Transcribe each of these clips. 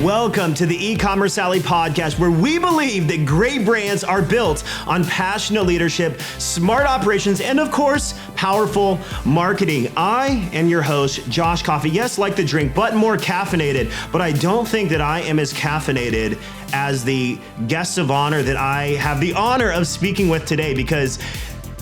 Welcome to the Ecommerce Alley podcast, where we believe that great brands are built on passionate leadership, smart operations, and of course, powerful marketing. I am your host, Josh Coffey. Yes, like the drink, but more caffeinated. But I don't think that I am as caffeinated as the guests of honor that I have the honor of speaking with today, because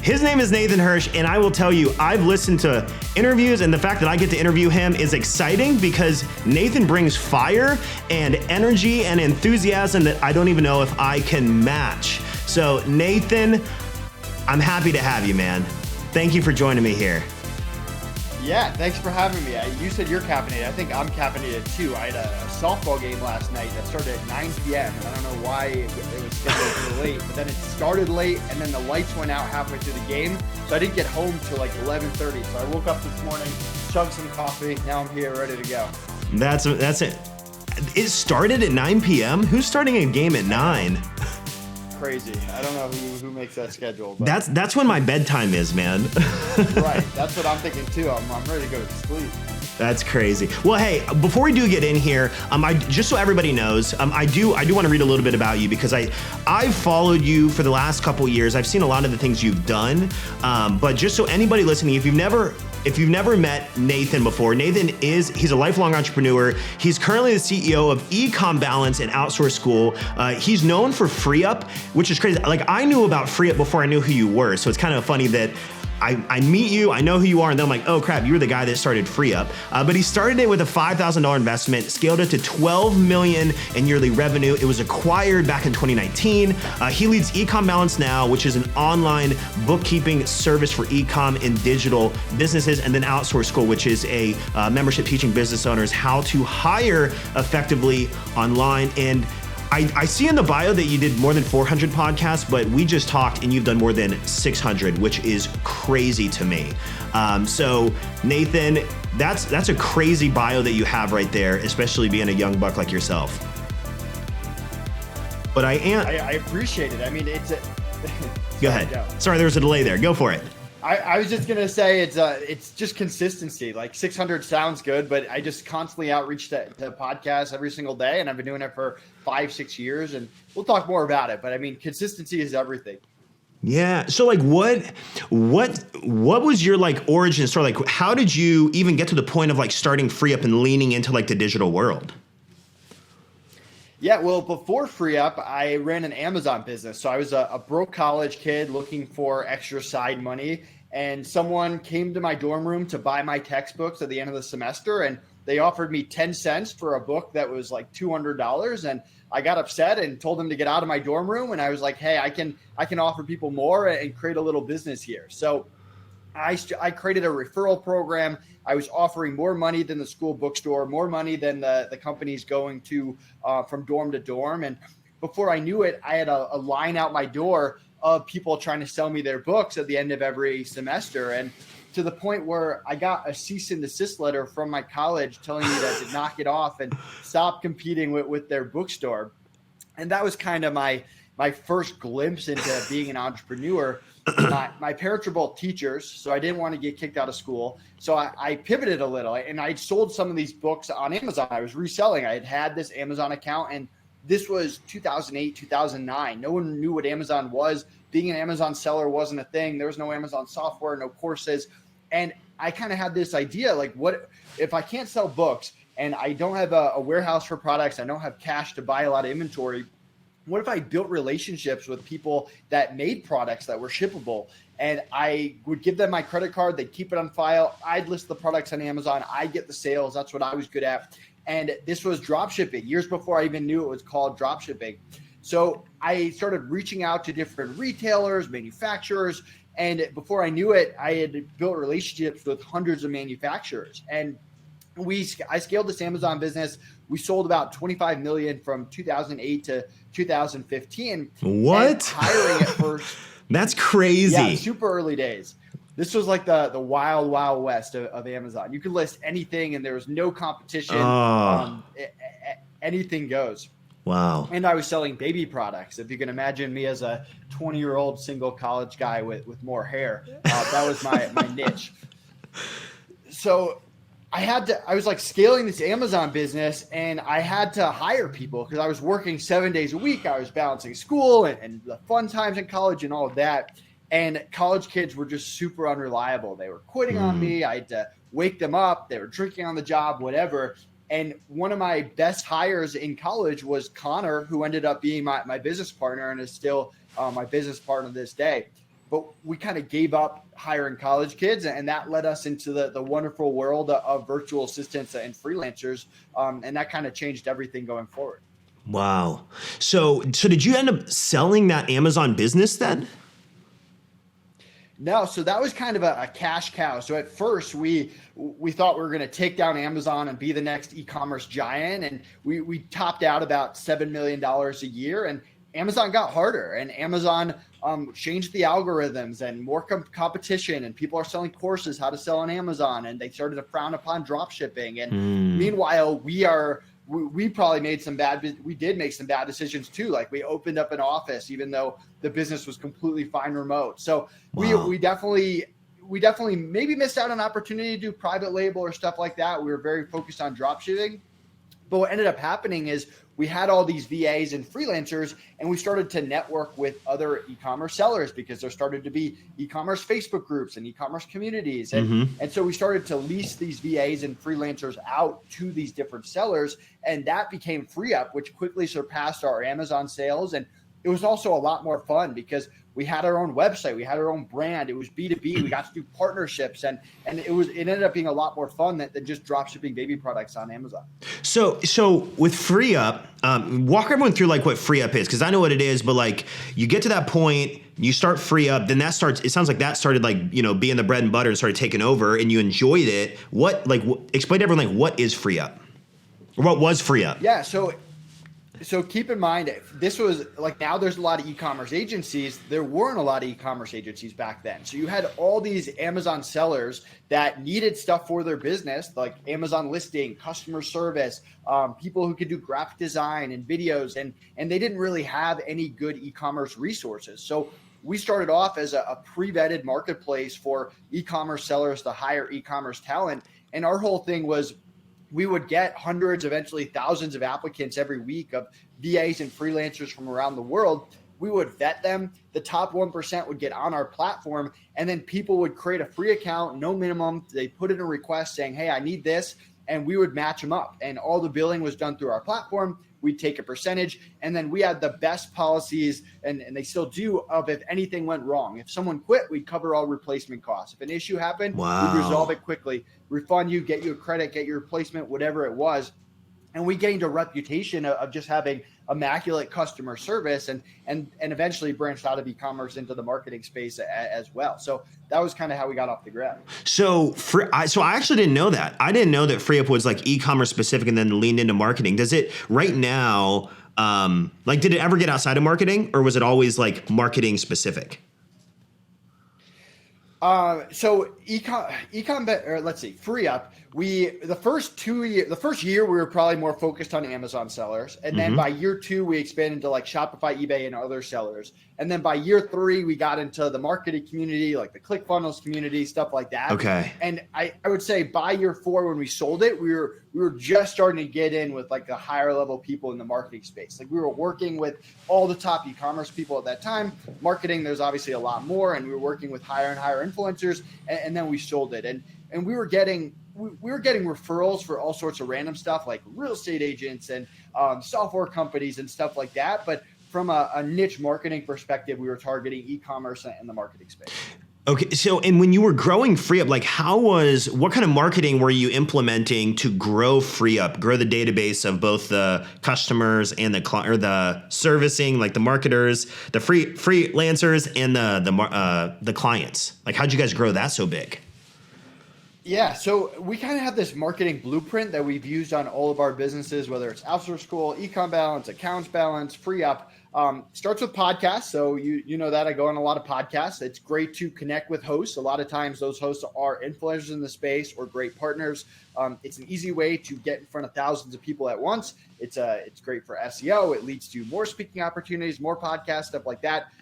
his name is Nathan Hirsch, and I will tell you, I've listened to interviews, and the fact that I get to interview him is exciting because Nathan brings fire and energy and enthusiasm that I don't even know if I can match. So Nathan, I'm happy to have you, man. Thank you for joining me here. Yeah, thanks for having me. You said you're caffeinated. I think I'm caffeinated too. I had a softball game last night that started at 9 p.m. and I don't know why it was scheduled so late, but then it started late and then the lights went out halfway through the game. So I didn't get home till like 11:30. So I woke up this morning, chugged some coffee. Now I'm here ready to go. That's it. It started at 9 p.m.? Who's starting a game at 9? Crazy. I don't know who makes that schedule. But That's when my bedtime is, man. Right. That's what I'm thinking too. I'm ready to go to sleep. That's crazy. Well, hey, before we do get in here, just so everybody knows, I do want to read a little bit about you because I've followed you for the last couple of years. I've seen a lot of the things you've done, but just so anybody listening, if you've never met Nathan before, he's a lifelong entrepreneur. He's currently the CEO of Ecom Balance and Outsource School. He's known for FreeUp, which is crazy. Like, I knew about FreeUp before I knew who you were. So it's kind of funny that I meet you, I know who you are, and then I'm like, oh crap, you were the guy that started FreeUp. But he started it with a $5,000 investment, scaled it to $12 million in yearly revenue. It was acquired back in 2019. He leads Ecom Balance now, which is an online bookkeeping service for ecom and digital businesses, and then Outsource School, which is a membership teaching business owners how to hire effectively online. And I see in the bio that you did more than 400 podcasts, but we just talked and you've done more than 600, which is crazy to me. So Nathan, that's a crazy bio that you have right there, especially being a young buck like yourself. But I appreciate it. I mean, Go ahead. Sorry, there was a delay there. Go for it. I was just gonna say it's just consistency. Like 600 sounds good, but I just constantly outreach to podcasts every single day, and I've been doing it for 5-6 years. And we'll talk more about it. But I mean, consistency is everything. Yeah. So like, what was your like origin story? Like, how did you even get to the point of like starting FreeUp and leaning into like the digital world? Yeah, well, before FreeUp, I ran an Amazon business. So I was a broke college kid looking for extra side money. And someone came to my dorm room to buy my textbooks at the end of the semester. And they offered me 10 cents for a book that was like $200. And I got upset and told them to get out of my dorm room. And I was like, hey, I can offer people more and create a little business here. So I created a referral program. I was offering more money than the school bookstore, more money than the companies going to from dorm to dorm. And before I knew it, I had a line out my door of people trying to sell me their books at the end of every semester. And to the point where I got a cease and desist letter from my college telling me to knock it off and stop competing with their bookstore. And that was kind of my first glimpse into being an entrepreneur. My parents were both teachers, so I didn't want to get kicked out of school. So I pivoted a little, and I sold some of these books on Amazon. I was reselling. I had this Amazon account, and this was 2008, 2009. No one knew what Amazon was. Being an Amazon seller wasn't a thing. There was no Amazon software, no courses. And I kind of had this idea, like, what if I can't sell books and I don't have a warehouse for products, I don't have cash to buy a lot of inventory, what if I built relationships with people that made products that were shippable, and I would give them my credit card, they'd keep it on file, I'd list the products on Amazon, I'd get the sales, that's what I was good at. And this was drop shipping, years before I even knew it was called drop shipping. So I started reaching out to different retailers, manufacturers, and before I knew it, I had built relationships with hundreds of manufacturers. And I scaled this Amazon business. We sold about 25 million from 2008 to 2015. What? Hiring at first. That's crazy. Yeah, super early days. This was like the wild, wild west of Amazon. You could list anything and there was no competition. Anything goes. Wow. And I was selling baby products. If you can imagine me as a 20-year-old single college guy with more hair, that was my niche. So I was like scaling this Amazon business, and I had to hire people because I was working 7 days a week. I was balancing school and the fun times in college and all of that. And college kids were just super unreliable. They were quitting on me. I had to wake them up. They were drinking on the job, whatever. And one of my best hires in college was Connor, who ended up being my business partner and is still my business partner this day. But we kind of gave up hiring college kids, and that led us into the wonderful world of virtual assistants and freelancers. And that kind of changed everything going forward. Wow. So did you end up selling that Amazon business then? No, so that was kind of a cash cow. So at first we thought we were going to take down Amazon and be the next e-commerce giant. And we topped out about $7 million a year, and Amazon got harder, and Amazon changed the algorithms and more competition, and people are selling courses how to sell on Amazon, and they started to frown upon drop shipping. And meanwhile, we probably made we did make some bad decisions too. Like we opened up an office, even though the business was completely fine remote. So we definitely maybe missed out on an opportunity to do private label or stuff like that. We were very focused on drop shipping. But what ended up happening is we had all these VAs and freelancers, and we started to network with other e-commerce sellers because there started to be e-commerce Facebook groups and e-commerce communities. And so we started to lease these VAs and freelancers out to these different sellers, and that became FreeUp, which quickly surpassed our Amazon sales. And it was also a lot more fun because we had our own website, we had our own brand. It was B2B. We got to do partnerships, and it ended up being a lot more fun than just drop shipping baby products on Amazon. So with FreeUp, walk everyone through like what FreeUp is, because I know what it is, but like you get to that point, you start FreeUp, then that starts. It sounds like that started like being the bread and butter and started taking over, and you enjoyed it. Explain to everyone like what is FreeUp, or what was FreeUp? Yeah, So keep in mind, this was like, now there's a lot of e-commerce agencies. There weren't a lot of e-commerce agencies back then. So you had all these Amazon sellers that needed stuff for their business, like Amazon listing, customer service, people who could do graphic design and videos, and they didn't really have any good e-commerce resources. So we started off as a pre-vetted marketplace for e-commerce sellers to hire e-commerce talent. And our whole thing was, we would get hundreds, eventually thousands of applicants every week of VAs and freelancers from around the world. We would vet them. The top 1% would get on our platform, and then people would create a free account, no minimum. They put in a request saying, hey, I need this, and we would match them up. And all the billing was done through our platform. We'd take a percentage, and then we had the best policies, and they still do, of if anything went wrong. If someone quit, we'd cover all replacement costs. If an issue happened, we'd resolve it quickly, refund you, get you a credit, get your replacement, whatever it was. And we gained a reputation of just having immaculate customer service, and eventually branched out of e-commerce into the marketing space as well. So that was kind of how we got off the ground. So I actually didn't know that. I didn't know that FreeUp was like e-commerce specific and then leaned into marketing. Does it right now, did it ever get outside of marketing, or was it always like marketing specific? So FreeUp, the first year we were probably more focused on Amazon sellers. And then by year 2, we expanded to like Shopify, eBay, and other sellers. And then by year 3, we got into the marketing community, like the ClickFunnels community, stuff like that. Okay. And I would say by year 4, when we sold it, we were just starting to get in with like the higher level people in the marketing space. Like we were working with all the top e-commerce people at that time. Marketing, there's obviously a lot more, and we were working with higher and higher influencers. And then we sold it, and we were getting referrals for all sorts of random stuff like real estate agents and software companies and stuff like that. But from a niche marketing perspective, we were targeting e-commerce and the marketing space. Okay. So, and when you were growing FreeUp, like what kind of marketing were you implementing to grow FreeUp, grow the database of both the customers and the servicing, like the marketers, the freelancers and the clients? Like, how'd you guys grow that so big? Yeah, so we kind of have this marketing blueprint that we've used on all of our businesses, whether it's Outsource School, Ecom Balance, Accounts Balance, FreeUp. Starts with podcasts. So you know that I go on a lot of podcasts. It's great to connect with hosts. A lot of times those hosts are influencers in the space or great partners. It's an easy way to get in front of thousands of people at once. It's great for SEO. It leads to more speaking opportunities, more podcasts, stuff like that.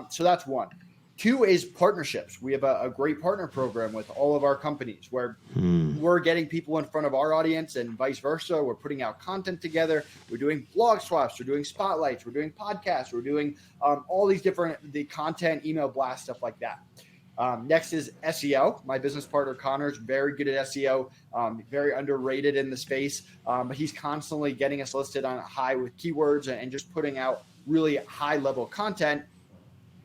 So that's one. Two is partnerships. We have a great partner program with all of our companies where we're getting people in front of our audience and vice versa. We're putting out content together. We're doing blog swaps. We're doing spotlights. We're doing podcasts. We're doing all these the content, email blast, stuff like that. Next is SEO. My business partner, Connor, is very good at SEO, very underrated in the space, but he's constantly getting us listed on high with keywords and just putting out really high level content.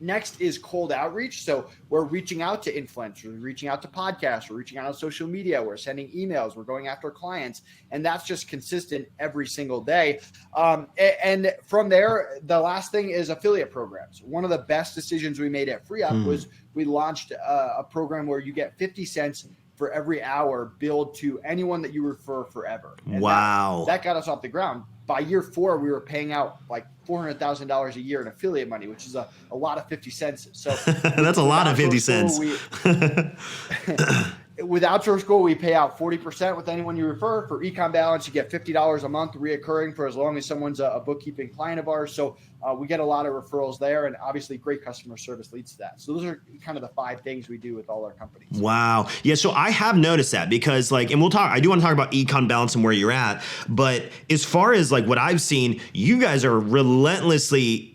Next is cold outreach. So we're reaching out to influencers, we're reaching out to podcasts, we're reaching out on social media, we're sending emails, we're going after clients, and that's just consistent every single day. And from there, the last thing is affiliate programs. One of the best decisions we made at FreeUp was we launched a program where you get 50 cents for every hour billed to anyone that you refer forever. And wow. That got us off the ground. By year 4, we were paying out like $400,000 a year in affiliate money, which is a lot of 50 cents. So that's a lot of 50 cents. With Outsource School, we pay out 40% with anyone you refer. For Econ Balance, you get $50 a month reoccurring for as long as someone's a bookkeeping client of ours. So we get a lot of referrals there, and obviously great customer service leads to that. So those are kind of the 5 things we do with all our companies. Wow. Yeah. So I have noticed that because and I do want to talk about Econ Balance and where you're at, but as far as what I've seen, you guys are relentlessly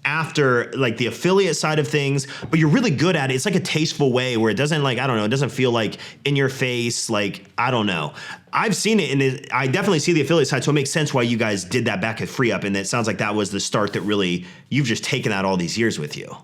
after the affiliate side of things, but you're really good at it. It's like a tasteful way where it doesn't it doesn't feel like in your face. I don't know. I've seen it and I definitely see the affiliate side. So it makes sense why you guys did that back at FreeUp. And it sounds like that was the start that really you've just taken that all these years with you.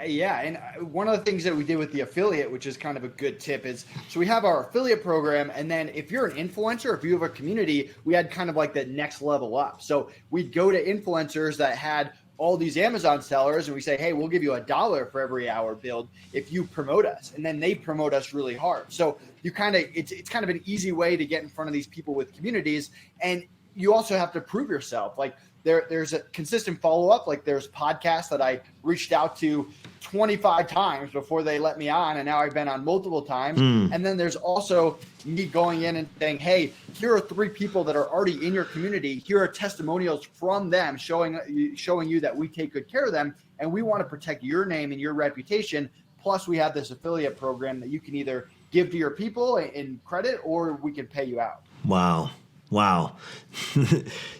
Yeah, and one of the things that we did with the affiliate, which is kind of a good tip, is so we have our affiliate program, and then if you're an influencer, if you have a community, we had kind of the next level up. So we'd go to influencers that had all these Amazon sellers, and we say, hey, we'll give you $1 for every hour billed if you promote us, and then they promote us really hard. So you it's kind of an easy way to get in front of these people with communities, and you also have to prove yourself. There's a consistent follow-up. There's podcasts that I reached out to 25 times before they let me on, and now I've been on multiple times. And then there's also me going in and saying, hey, here are 3 people that are already in your community. Here are testimonials from them showing you that we take good care of them, and we want to protect your name and your reputation. Plus, we have this affiliate program that you can either give to your people in credit or we can pay you out. Wow.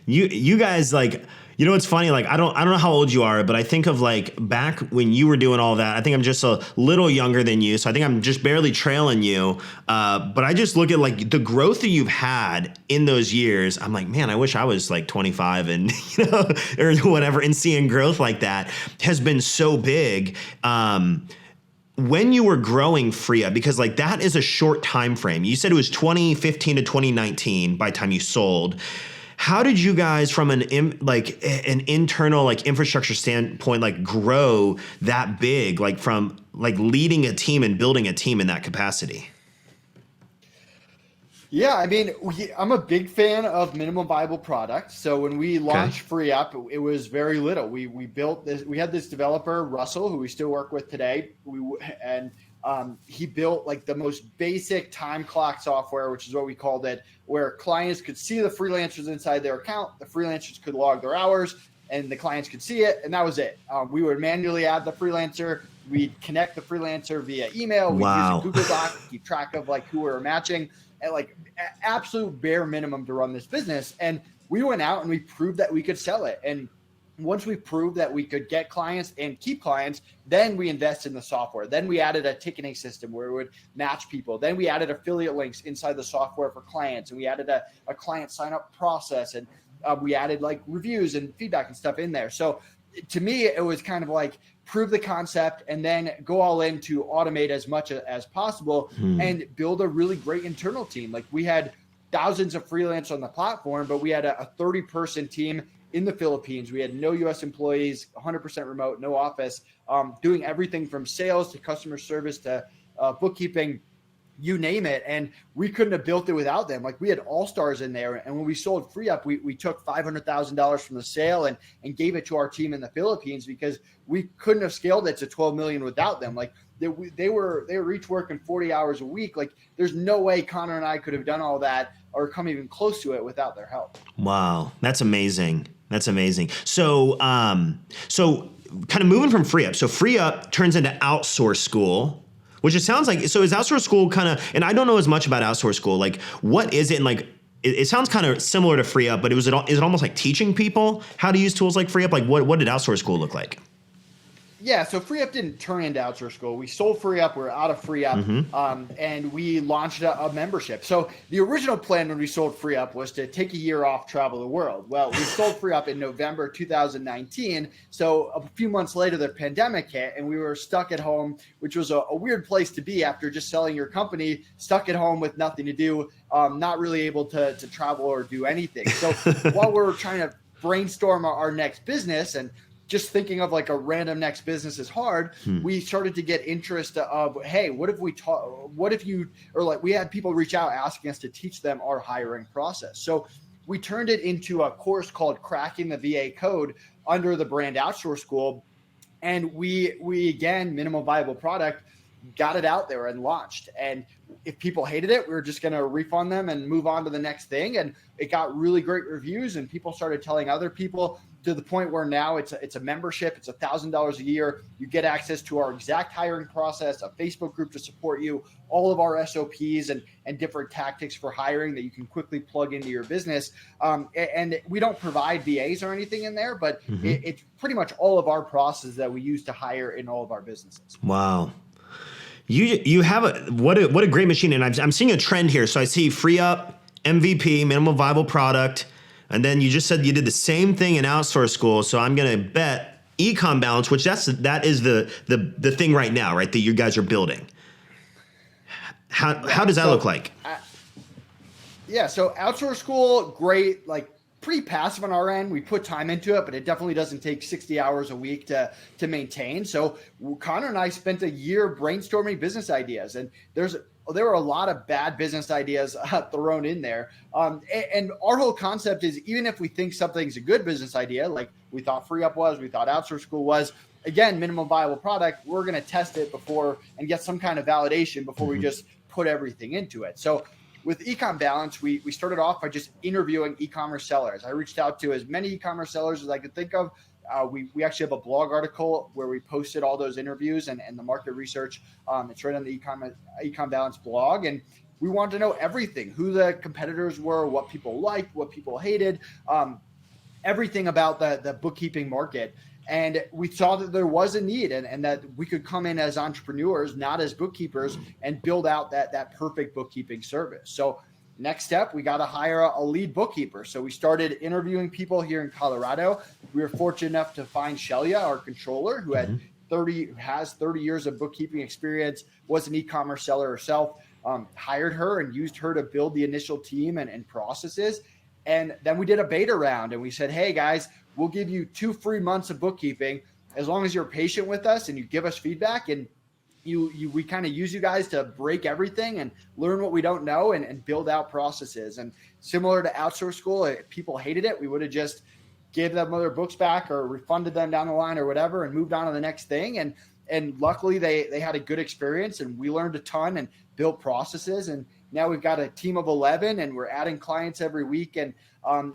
you guys it's funny, I don't know how old you are, but I think of back when you were doing all that. I think I'm just a little younger than you, so I think I'm just barely trailing you. But I just look at the growth that you've had in those years. I'm like, man, I wish I was 25 and or whatever, and seeing growth like that has been so big. When you were growing FreeUp, because that is a short time frame. You said it was 2015 to 2019 by the time you sold. How did you guys, from an internal infrastructure standpoint, grow that big? From leading a team and building a team in that capacity? Yeah, I mean, I'm a big fan of minimum viable product. So when we launched FreeUp, it was very little. We built this. We had this developer, Russell, who we still work with today. He built the most basic time clock software, which is what we called it, where clients could see the freelancers inside their account. The freelancers could log their hours, and the clients could see it, and that was it. We would manually add the freelancer. We'd connect the freelancer via email. We'd use a Google Doc to keep track of who we were matching. And absolute bare minimum to run this business. And we went out and we proved that we could sell it. And once we proved that we could get clients and keep clients, then we invest in the software. Then we added a ticketing system where it would match people. Then we added affiliate links inside the software for clients. And we added a client sign up process. And we added reviews and feedback and stuff in there. So to me, it was kind of prove the concept and then go all in to automate as much as possible and build a really great internal team. We had thousands of freelancers on the platform, but we had a 30-person team in the Philippines. We had no U.S. employees, 100% remote, no office, doing everything from sales to customer service to bookkeeping, you name it. And we couldn't have built it without them. We had all-stars in there. And when we sold FreeUp, we took $500,000 from the sale and gave it to our team in the Philippines because we couldn't have scaled it to 12 million without them. They were each working 40 hours a week. There's no way Connor and I could have done all that or come even close to it without their help. Wow. That's amazing. That's amazing. So, so kind of moving from Free Up. So Free Up turns into Outsource School, which it sounds like. So is Outsource School kind of? And I don't know as much about Outsource School. Like, what is it? And like, it sounds kind of similar to Free Up, but is it almost like teaching people how to use tools like Free Up? Like, what did Outsource School look like? Yeah, so Free Up didn't turn into Outsource School. We sold Free Up. We're out of Free Up, and we launched a membership. So the original plan when we sold Free Up was to take a year off, travel the world. Well, we sold Free Up in November 2019. So a few months later, the pandemic hit, and we were stuck at home, which was a weird place to be after just selling your company, stuck at home with nothing to do, not really able to travel or do anything. So while we're trying to brainstorm our next business and just thinking of like a random next business is hard. We started to get interest of, hey, what if we we had people reach out asking us to teach them our hiring process. So we turned it into a course called Cracking the VA Code under the brand Outsource School. And we again, minimum viable product, got it out there and launched. And if people hated it, we were just going to refund them and move on to the next thing. And it got really great reviews, and people started telling other people, to the point where now it's a membership. It's $1,000 a year. You get access to our exact hiring process, a Facebook group to support you, all of our SOPs and different tactics for hiring that you can quickly plug into your business. And we don't provide VAs or anything in there, but it's pretty much all of our processes that we use to hire in all of our businesses. Wow. You have what a great machine. And I'm seeing a trend here. So I see Free Up, MVP, minimum viable product. And then you just said you did the same thing in Outsource School. So I'm going to bet Ecom Balance, which that is the thing right now, right? That you guys are building. How does that look like? So Outsource School, great, like pretty passive on our end. We put time into it, but it definitely doesn't take 60 hours a week to maintain. So Connor and I spent a year brainstorming business ideas, and there were a lot of bad business ideas thrown in there. And our whole concept is, even if we think something's a good business idea, like we thought Free Up was, we thought Outsource School was, again, minimum viable product, we're going to test it before and get some kind of validation before we just put everything into it. So with Ecom Balance, we started off by just interviewing e-commerce sellers. I reached out to as many e-commerce sellers as I could think of. We actually have a blog article where we posted all those interviews and the market research. It's right on the Ecom Balance blog. And we wanted to know everything, who the competitors were, what people liked, what people hated, everything about the bookkeeping market. And we saw that there was a need and that we could come in as entrepreneurs, not as bookkeepers, and build out that perfect bookkeeping service. So next step, we got to hire a lead bookkeeper. So we started interviewing people here in Colorado. We were fortunate enough to find Shelia, our controller, who has 30 years of bookkeeping experience, was an e-commerce seller herself, hired her and used her to build the initial team and processes. And then we did a beta round and we said, hey guys, we'll give you 2 free months of bookkeeping as long as you're patient with us and you give us feedback, and we kind of use you guys to break everything and learn what we don't know and build out processes. And similar to Outsource School, if people hated it, we would have just gave them their books back or refunded them down the line or whatever and moved on to the next thing. And luckily they had a good experience and we learned a ton and built processes. And now we've got a team of 11 and we're adding clients every week, and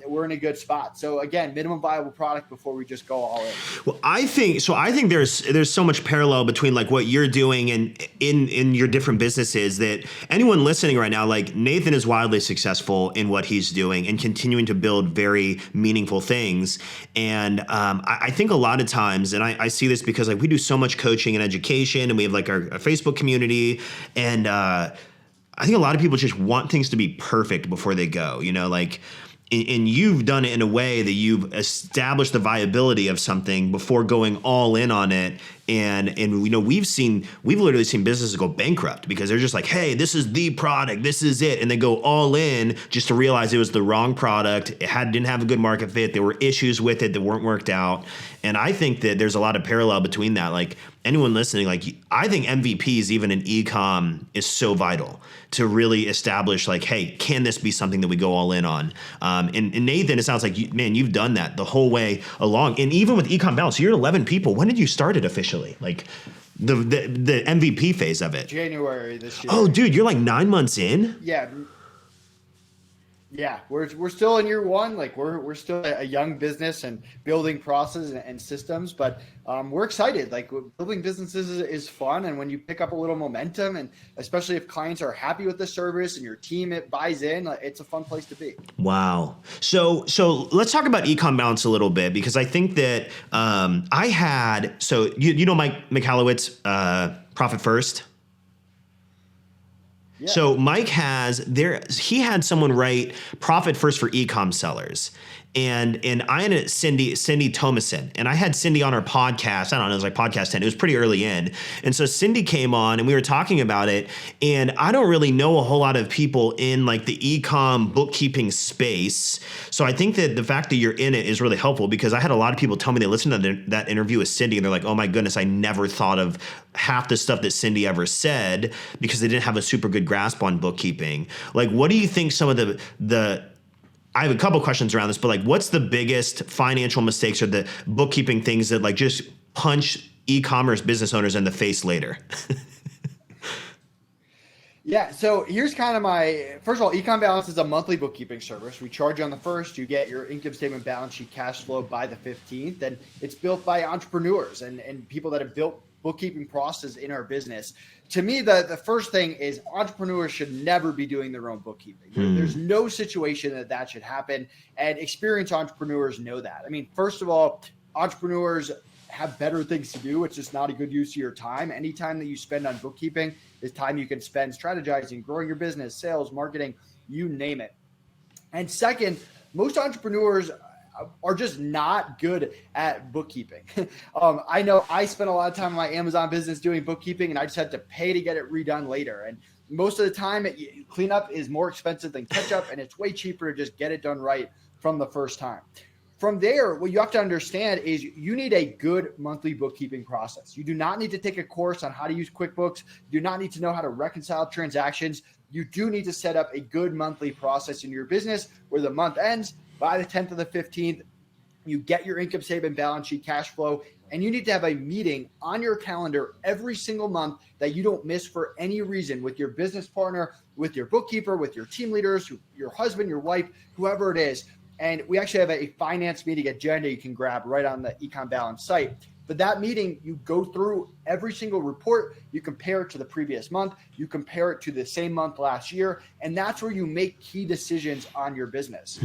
we're in a good spot. So again, minimum viable product before we just go all in. Well, I think there's so much parallel between like what you're doing and in your different businesses, that anyone listening right now, like Nathan is wildly successful in what he's doing and continuing to build very meaningful things. And I think a lot of times, and I see this because like we do so much coaching and education, and we have like our Facebook community, and I think a lot of people just want things to be perfect before they go, like. And you've done it in a way that you've established the viability of something before going all in on it. And we've literally seen businesses go bankrupt because they're just like, hey, this is the product, this is it. And they go all in just to realize it was the wrong product. It didn't have a good market fit. There were issues with it that weren't worked out. And I think that there's a lot of parallel between that. Like anyone listening, like I think MVPs, even in e-com, is so vital to really establish like, hey, can this be something that we go all in on? And Nathan, it sounds like, you've done that the whole way along. And even with Ecom Balance, you're 11 people. When did you start it officially? Like the MVP phase of it? January this year. Oh, dude, you're like 9 months in? Yeah. Yeah, we're still in year one. Like we're still a young business and building processes and systems, but we're excited. Like building businesses is fun, and when you pick up a little momentum, and especially if clients are happy with the service and your team it buys in, it's a fun place to be. Wow. So let's talk about ecom balance a little bit, because I think that I had, so you know Mike Michalowicz, Profit First. Yeah. So Mike he had someone write Profit First for ecom sellers. And I had Cindy Thomason, and I had Cindy on our podcast. I don't know, it was like podcast 10. It was pretty early in. And so Cindy came on and we were talking about it. And I don't really know a whole lot of people in like the ecom bookkeeping space. So I think that the fact that you're in it is really helpful, because I had a lot of people tell me they listened to that interview with Cindy and they're like, oh my goodness, I never thought of half the stuff that Cindy ever said, because they didn't have a super good grasp on bookkeeping. Like, what do you think some of the I have a couple questions around this, but like, what's the biggest financial mistakes or the bookkeeping things that like just punch e-commerce business owners in the face later? Yeah, so here's kind of first of all, Ecom Balance is a monthly bookkeeping service. We charge you on the 1st, you get your income statement, balance sheet, cash flow by the 15th, and it's built by entrepreneurs and people that have built bookkeeping processes in our business. To me, the first thing is entrepreneurs should never be doing their own bookkeeping. There's no situation that should happen, and experienced entrepreneurs know that. I mean, first of all, entrepreneurs have better things to do. It's just not a good use of your time. Any time that you spend on bookkeeping is time you can spend strategizing, growing your business, sales, marketing, you name it. And second, most entrepreneurs are just not good at bookkeeping. I know I spent a lot of time in my Amazon business doing bookkeeping, and I just had to pay to get it redone later. And most of the time, cleanup is more expensive than catch up, and it's way cheaper to just get it done right from the first time. From there, what you have to understand is you need a good monthly bookkeeping process. You do not need to take a course on how to use QuickBooks. You do not need to know how to reconcile transactions. You do need to set up a good monthly process in your business where the month ends by the 10th or the 15th. You get your income statement, balance sheet, cash flow, and you need to have a meeting on your calendar every single month that you don't miss for any reason, with your business partner, with your bookkeeper, with your team leaders, your husband, your wife, whoever it is. And we actually have a finance meeting agenda you can grab right on the Ecom Balance site. But that meeting, you go through every single report, you compare it to the previous month, you compare it to the same month last year, and that's where you make key decisions on your business.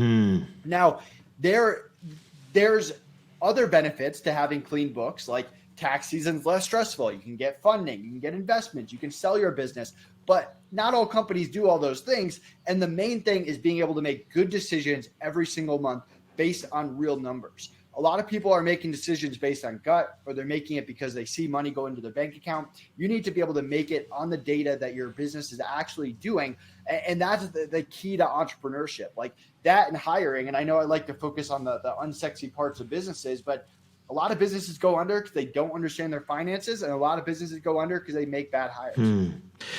Now, there's other benefits to having clean books, like tax season's less stressful. You can get funding, you can get investments, you can sell your business. But not all companies do all those things. And the main thing is being able to make good decisions every single month based on real numbers. A lot of people are making decisions based on gut, or they're making it because they see money go into their bank account. You need to be able to make it on the data that your business is actually doing. And that's the key to entrepreneurship, like that and hiring. And I know I like to focus on the unsexy parts of businesses, but a lot of businesses go under because they don't understand their finances, and a lot of businesses go under because they make bad hires.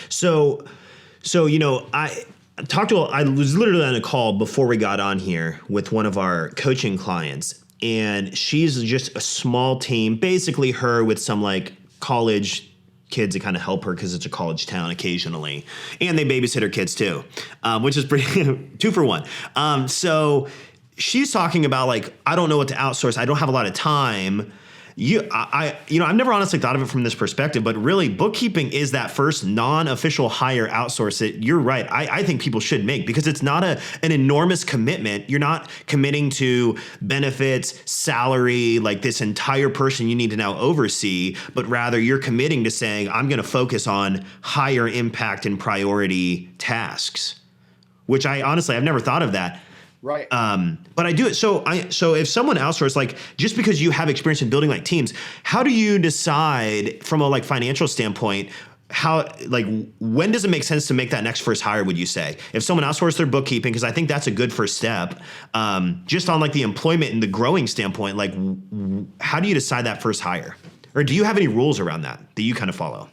So you know, I was literally on a call before we got on here with one of our coaching clients, and she's just a small team, basically her with some like college kids that kind of help her because it's a college town occasionally, and they babysit her kids too, which is pretty 2 for 1. So she's talking about like, I don't know what to outsource. I don't have a lot of time. I've never honestly thought of it from this perspective, but really bookkeeping is that first non-official hire outsource that you're right. I think people should make, because it's not an enormous commitment. You're not committing to benefits, salary, like this entire person you need to now oversee, but rather you're committing to saying, I'm going to focus on higher impact and priority tasks, which I've never thought of that. Right. But I do it. So if someone outsources, like, just because you have experience in building like teams, how do you decide from a like financial standpoint, when does it make sense to make that next first hire, would you say? If someone outsources their bookkeeping, because I think that's a good first step, just on like the employment and the growing standpoint, like how do you decide that first hire? Or do you have any rules around that you kind of follow?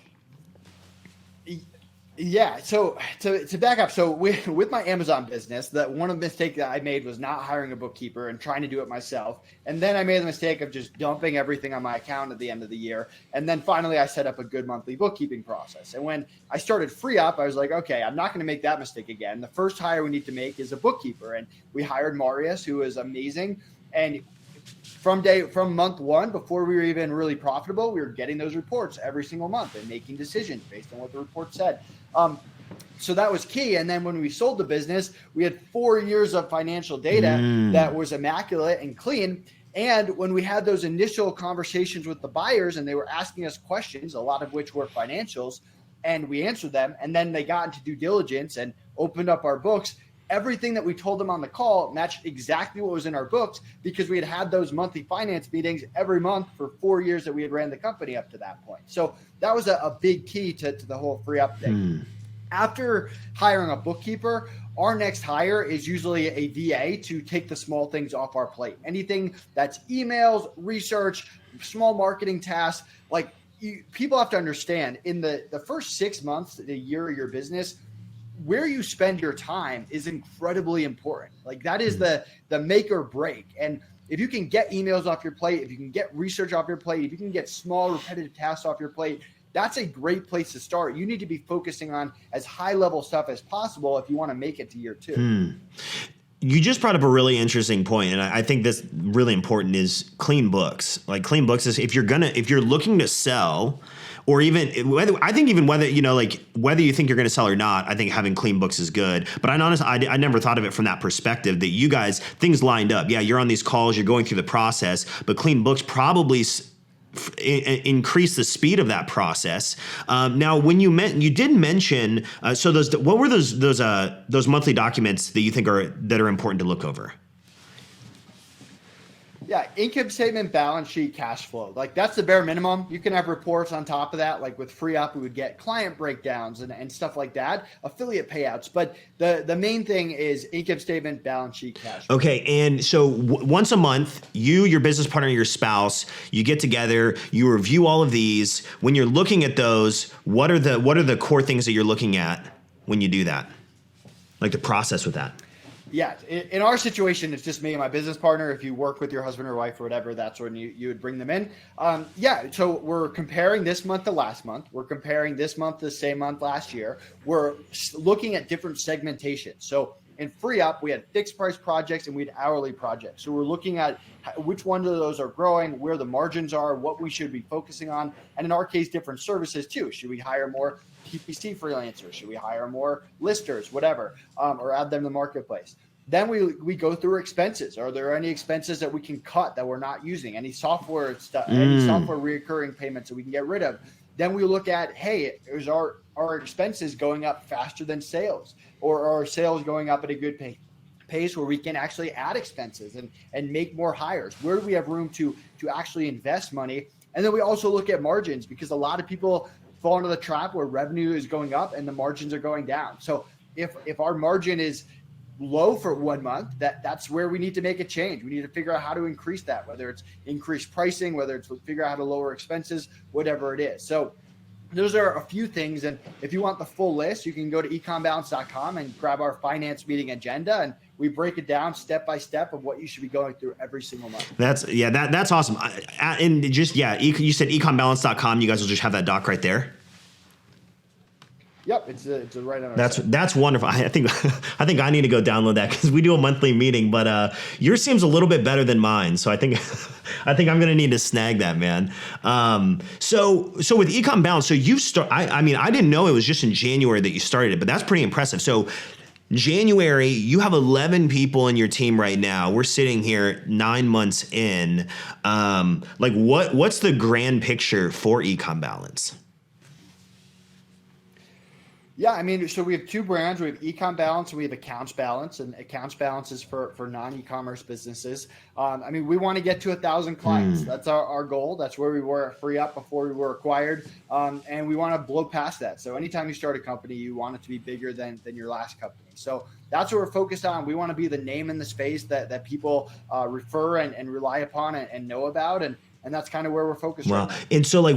Yeah. So to back up, so with my Amazon business, that one of the mistakes that I made was not hiring a bookkeeper and trying to do it myself. And then I made the mistake of just dumping everything on my account at the end of the year. And then finally I set up a good monthly bookkeeping process. And when I started FreeUp, I was like, okay, I'm not going to make that mistake again. The first hire we need to make is a bookkeeper. And we hired Marius, who is amazing. And from month one, before we were even really profitable, we were getting those reports every single month and making decisions based on what the report said. So that was key. And then when we sold the business, we had 4 years of financial data that was immaculate and clean. And when we had those initial conversations with the buyers and they were asking us questions, a lot of which were financials, and we answered them, and then they got into due diligence and opened up our books, everything that we told them on the call matched exactly what was in our books because we had those monthly finance meetings every month for 4 years that we had ran the company up to that point. So that was a big key to the whole FreeUp thing. After hiring a bookkeeper, our next hire is usually a VA to take the small things off our plate. Anything that's emails, research, small marketing tasks. Like people have to understand in the first 6 months, the year of your business, where you spend your time is incredibly important. Like that is the make or break. And if you can get emails off your plate, if you can get research off your plate, if you can get small repetitive tasks off your plate, that's a great place to start. You need to be focusing on as high level stuff as possible if you want to make it to year 2. You just brought up a really interesting point, and I think this really important is clean books. Like clean books is if you're looking to sell, or even whether you think you're going to sell or not, I think having clean books is good. But I never thought of it from that perspective that you guys, things lined up. Yeah, you're on these calls, you're going through the process, but clean books probably increase the speed of that process. Now, when you did mention, what were those monthly documents that you think are important to look over? Yeah, income statement, balance sheet, cash flow. Like that's the bare minimum. You can have reports on top of that. Like with FreeUp, we would get client breakdowns and stuff like that, affiliate payouts. But the main thing is income statement, balance sheet, cash flow. Okay, and so once a month, your business partner, your spouse, you get together, you review all of these. When you're looking at those, what are the core things that you're looking at when you do that? Like the process with that. Yeah, in our situation, it's just me and my business partner. If you work with your husband or wife or whatever, that's when you would bring them in. So we're comparing this month to last month. We're comparing this month to the same month last year. We're looking at different segmentation. So in FreeUp, we had fixed price projects and we had hourly projects. So we're looking at which one of those are growing, where the margins are, what we should be focusing on. And in our case, different services too. Should we hire more PPC freelancers? Should we hire more listers, whatever, or add them to the marketplace? Then we go through expenses. Are there any expenses that we can cut that we're not using? Any software stuff, any software recurring payments that we can get rid of? Then we look at, hey, is our expenses going up faster than sales, or are sales going up at a good pace where we can actually add expenses and make more hires? Where do we have room to actually invest money? And then we also look at margins, because a lot of people fall into the trap where revenue is going up and the margins are going down. So if our margin is low for 1 month, that's where we need to make a change. We need to figure out how to increase that, whether it's increased pricing, whether it's figure out how to lower expenses, whatever it is. So those are a few things. And if you want the full list, you can go to ecombalance.com and grab our finance meeting agenda, and we break it down step by step of what you should be going through every single month. That's awesome. You said ecombalance.com. You guys will just have that doc right there. Yep, it's right on our That's wonderful. I think I need to go download that, because we do a monthly meeting, but yours seems a little bit better than mine. So I think I'm going to need to snag that, man. So with Ecom Balance, so you I didn't know it was just in January that you started it, but that's pretty impressive. So January, you have 11 people in your team right now. We're sitting here 9 months in. What's the grand picture for Ecom Balance? Yeah, so we have two brands. We have Ecom Balance and we have Accounts Balance, and Accounts Balance is for non-e-commerce businesses. We want to get to 1,000 clients. That's our goal. That's where we were at FreeUp before we were acquired, and we want to blow past that. So anytime you start a company, you want it to be bigger than your last company. So that's what we're focused on. We want to be the name in the space that people refer and rely upon and know about. And And that's kind of where we're focused Wow. right now. And so like,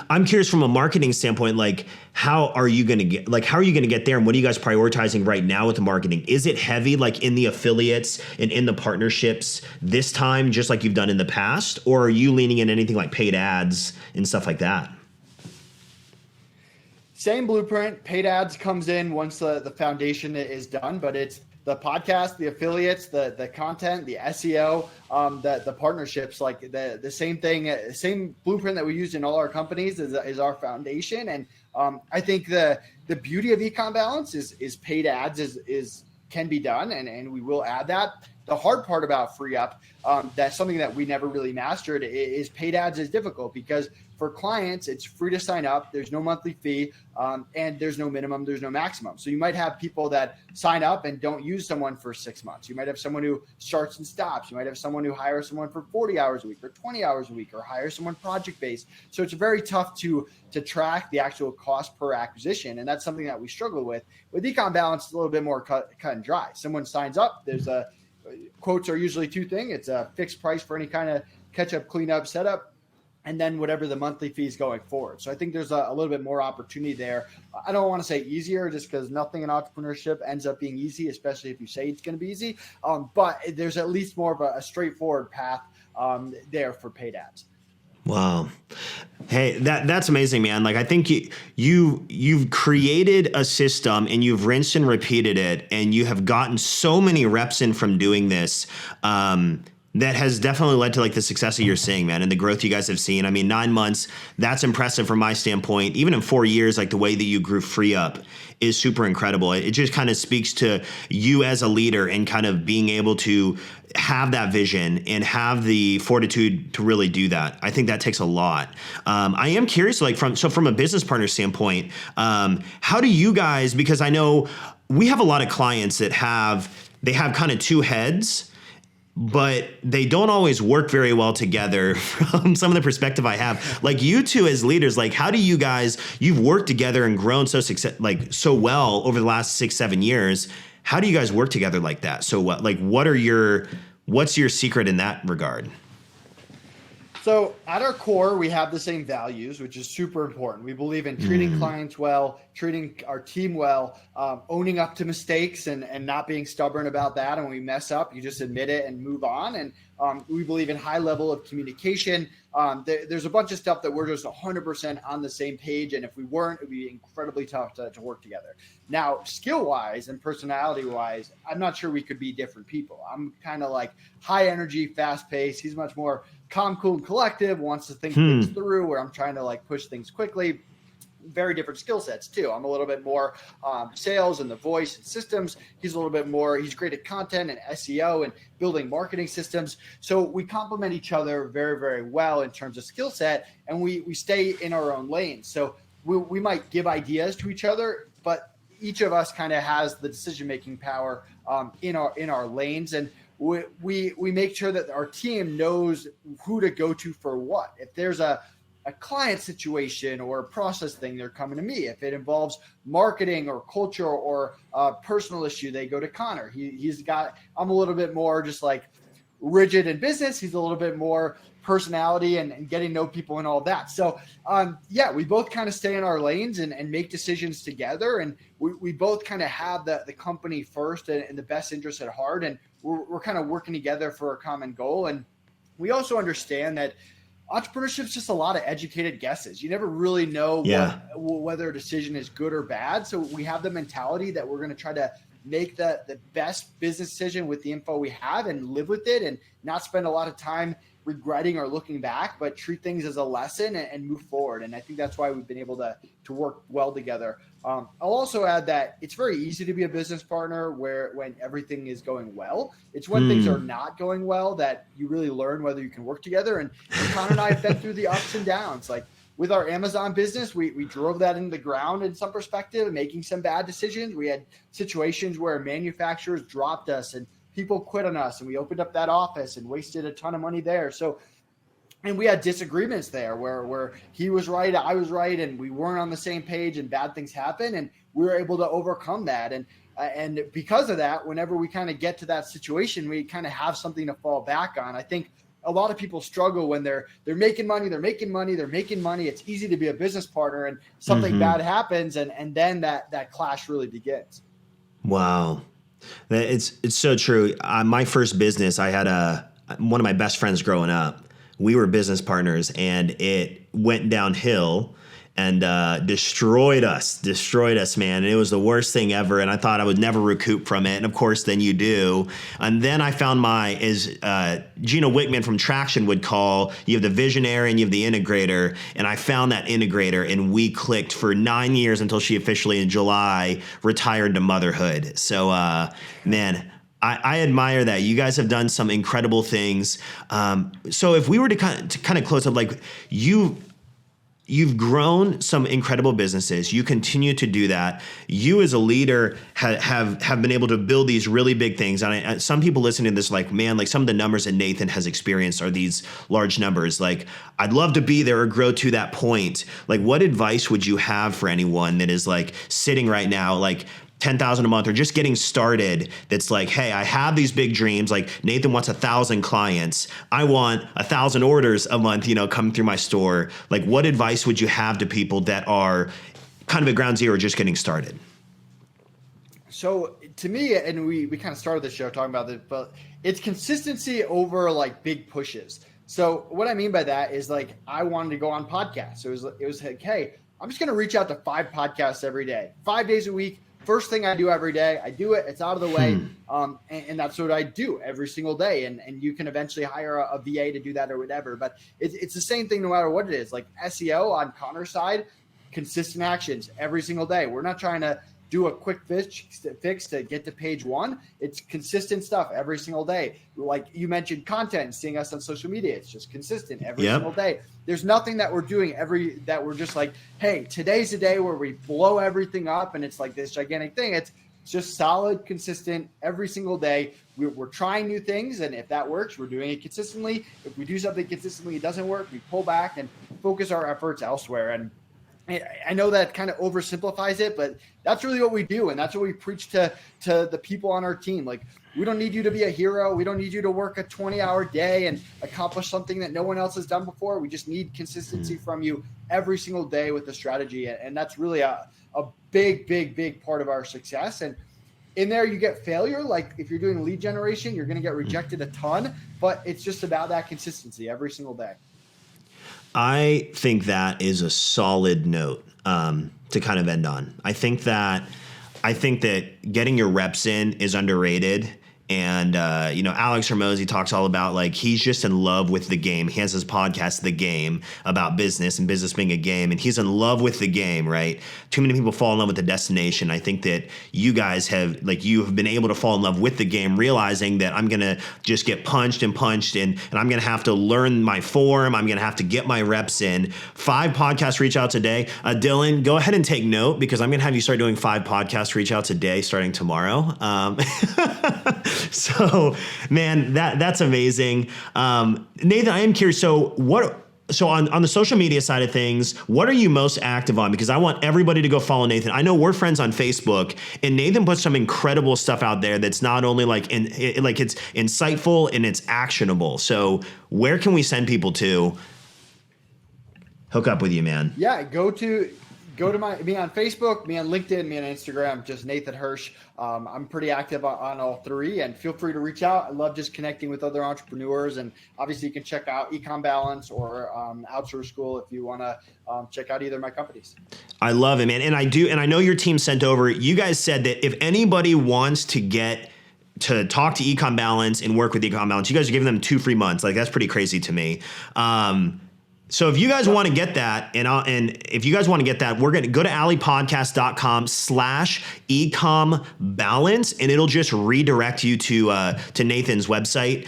I'm curious from a marketing standpoint, like how are you going to get there? And what are you guys prioritizing right now with the marketing? Is it heavy like in the affiliates and in the partnerships this time, just like you've done in the past? Or are you leaning in anything like paid ads and stuff like that? Same blueprint. Paid ads comes in once the foundation is done, but it's the podcast, the affiliates, the content, the SEO, the partnerships, like the same thing, same blueprint that we use in all our companies is our foundation. And I think the beauty of Ecom Balance is paid ads is can be done, and we will add that. The hard part about Free Up, that's something that we never really mastered, is paid ads is difficult because for clients, it's free to sign up. There's no monthly fee, and there's no minimum, there's no maximum. So you might have people that sign up and don't use someone for 6 months. You might have someone who starts and stops. You might have someone who hires someone for 40 hours a week or 20 hours a week, or hire someone project-based. So it's very tough to track the actual cost per acquisition, and that's something that we struggle with. With Ecom Balance, it's a little bit more cut and dry. Someone signs up, quotes are usually two things. It's a fixed price for any kind of catch-up, cleanup, setup, and then whatever the monthly fees going forward. So I think there's a little bit more opportunity there. I don't want to say easier just because nothing in entrepreneurship ends up being easy, especially if you say it's going to be easy. But there's at least more of a straightforward path there for paid ads. Wow. Hey, that's amazing, man. Like I think you've created a system and you've rinsed and repeated it, and you have gotten so many reps in from doing this. That has definitely led to like the success that you're seeing, man, and the growth you guys have seen. I mean, 9 months, that's impressive from my standpoint. Even in 4 years, like the way that you grew Free Up is super incredible. It just kind of speaks to you as a leader and kind of being able to have that vision and have the fortitude to really do that. I think that takes a lot. I am curious, like from a business partner standpoint, how do you guys, because I know we have a lot of clients that have kind of two heads, but they don't always work very well together from some of the perspective I have. Like you two as leaders, like how do you guys, you've worked together and grown so well over the last 6-7 years. How do you guys work together like that? So what, like what's your secret in that regard? So at our core, we have the same values, which is super important. We believe in treating clients well, treating our team well, owning up to mistakes and not being stubborn about that. And when we mess up, you just admit it and move on. And we believe in high level of communication. There's a bunch of stuff that we're just 100% on the same page. And if we weren't, it would be incredibly tough to work together. Now, skill-wise and personality-wise, I'm not sure we could be different people. I'm kind of like high energy, fast paced. He's much more calm, cool, and collective, wants to think things through, where I'm trying to like push things quickly. Very different skill sets too. I'm a little bit more sales and the voice and systems. He's a little bit more, he's great at content and SEO and building marketing systems. So we complement each other very, very well in terms of skill set, and we stay in our own lanes. So we might give ideas to each other, but each of us kind of has the decision-making power in our lanes. And we make sure that our team knows who to go to for what. If there's a client situation or a process thing, they're coming to me. If it involves marketing or culture or a personal issue, they go to Connor. I'm a little bit more just like rigid in business. He's a little bit more personality and getting to know people and all that. So we both kind of stay in our lanes and make decisions together. And we both kind of have the company first and the best interest at heart. And we're kind of working together for a common goal. And we also understand that entrepreneurship is just a lot of educated guesses. You never really know whether a decision is good or bad. So we have the mentality that we're going to try to make the best business decision with the info we have and live with it and not spend a lot of time regretting or looking back, but treat things as a lesson and move forward. And I think that's why we've been able to work well together. I'll also add that it's very easy to be a business partner when everything is going well. It's when things are not going well that you really learn whether you can work together. And Connor and I have been through the ups and downs. Like with our Amazon business, we drove that into the ground in some perspective, making some bad decisions. We had situations where manufacturers dropped us and people quit on us, and we opened up that office and wasted a ton of money there. So, and we had disagreements there where he was right, I was right, and we weren't on the same page, and bad things happen, and we were able to overcome that. And because of that, whenever we kind of get to that situation, we kind of have something to fall back on. I think a lot of people struggle when they're making money. It's easy to be a business partner, and something bad happens, and then that clash really begins. Wow. It's so true. My first business, I had one of my best friends growing up. We were business partners, and it went downhill and destroyed us, man. And it was the worst thing ever. And I thought I would never recoup from it. And of course, then you do. And then I found as Gina Wickman from Traction would call, you have the visionary and you have the integrator. And I found that integrator, and we clicked for 9 years until she officially in July retired to motherhood. So, man, I admire that. You guys have done some incredible things. So if we were to kind of close up, like you've grown some incredible businesses. You continue to do that. You as a leader have been able to build these really big things. And some people listening to this like, man, like some of the numbers that Nathan has experienced are these large numbers. Like, I'd love to be there or grow to that point. Like, what advice would you have for anyone that is like sitting right now, like 10,000 a month or just getting started, that's like, hey, I have these big dreams. Like Nathan wants 1,000 clients. I want 1,000 orders a month, come through my store. Like, what advice would you have to people that are kind of at ground zero, just getting started? So to me, and we kind of started the show talking about this, but it's consistency over like big pushes. So what I mean by that is like, I wanted to go on podcasts. So it was like, hey, I'm just going to reach out to 5 podcasts every day, 5 days a week. First thing I do every day, I do it. It's out of the way. And that's what I do every single day. And you can eventually hire a VA to do that or whatever. But it's the same thing no matter what it is. Like SEO on Connor's side, consistent actions every single day. We're not trying to do a quick fix to get to page 1. It's consistent stuff every single day. Like you mentioned, content, seeing us on social media. It's just consistent every single day. There's nothing that we're doing that we're just like, hey, today's the day where we blow everything up and it's like this gigantic thing. It's just solid, consistent every single day. We're trying new things, and if that works, we're doing it consistently. If we do something consistently, it doesn't work, we pull back and focus our efforts elsewhere. And I know that kind of oversimplifies it, but that's really what we do. And that's what we preach to the people on our team. Like, we don't need you to be a hero. We don't need you to work a 20-hour day and accomplish something that no one else has done before. We just need consistency from you every single day with the strategy. And that's really a big part of our success. And in there, you get failure. Like if you're doing lead generation, you're going to get rejected a ton, but it's just about that consistency every single day. I think that is a solid note to kind of end on. I think that getting your reps in is underrated. And, Alex Hormozi talks all about like, he's just in love with the game. He has his podcast, The Game, about business and business being a game. And he's in love with the game, right? Too many people fall in love with the destination. I think that you guys have been able to fall in love with the game, realizing that I'm going to just get punched and I'm going to have to learn my form. I'm going to have to get my reps in. 5 podcast reach outs a day. Dylan, go ahead and take note, because I'm going to have you start doing 5 podcast reach outs a day starting tomorrow. So, man, that's amazing. Nathan, I am curious. So on the social media side of things, what are you most active on? Because I want everybody to go follow Nathan. I know we're friends on Facebook, and Nathan puts some incredible stuff out there that's not only it's insightful and it's actionable. So where can we send people to hook up with you, man? Yeah, go to me on Facebook, me on LinkedIn, me on Instagram, just Nathan Hirsch. I'm pretty active on all 3, and feel free to reach out. I love just connecting with other entrepreneurs, and obviously you can check out Ecom Balance or Outsource School if you want to check out either of my companies. I love it, man. And I know your team sent over, you guys said that if anybody wants to talk to Ecom Balance and work with Ecom Balance, you guys are giving them 2 free months. Like, that's pretty crazy to me. So if you guys want to get that, we're going to go to alleypodcast.com/ecombalance, and it'll just redirect you to Nathan's website.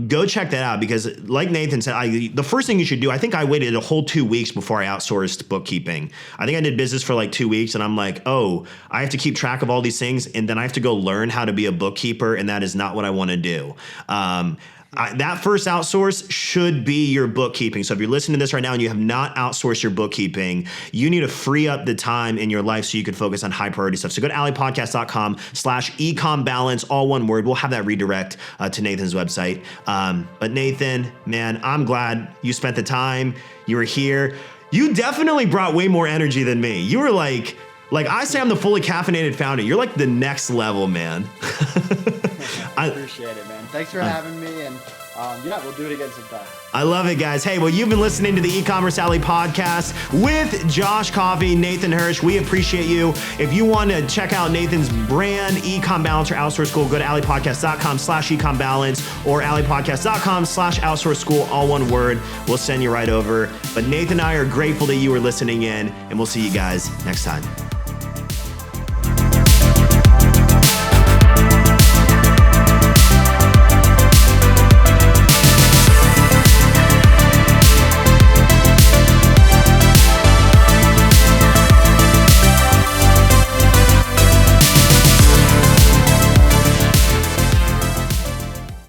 Go check that out, because like Nathan said, the first thing you should do, I think I waited a whole 2 weeks before I outsourced bookkeeping. I think I did business for like 2 weeks, and I'm like, oh, I have to keep track of all these things, and then I have to go learn how to be a bookkeeper, and that is not what I want to do. that first outsource should be your bookkeeping. So if you're listening to this right now and you have not outsourced your bookkeeping, you need to free up the time in your life so you can focus on high priority stuff. So go to alleypodcast.com/ecombalance, all one word. We'll have that redirect to Nathan's website. But Nathan, man, I'm glad you spent the time. You were here. You definitely brought way more energy than me. You were like I say, I'm the fully caffeinated founder. You're like the next level, man. I appreciate it, man. Thanks for having me. And we'll do it again sometime. I love it, guys. Hey, well, you've been listening to the Ecommerce Alley podcast with Josh Coffey, Nathan Hirsch. We appreciate you. If you want to check out Nathan's brand, Ecom Balance or Outsource School, go to alleypodcast.com/ecombalance or alleypodcast.com/outsource school, all one word. We'll send you right over. But Nathan and I are grateful that you were listening in, and we'll see you guys next time.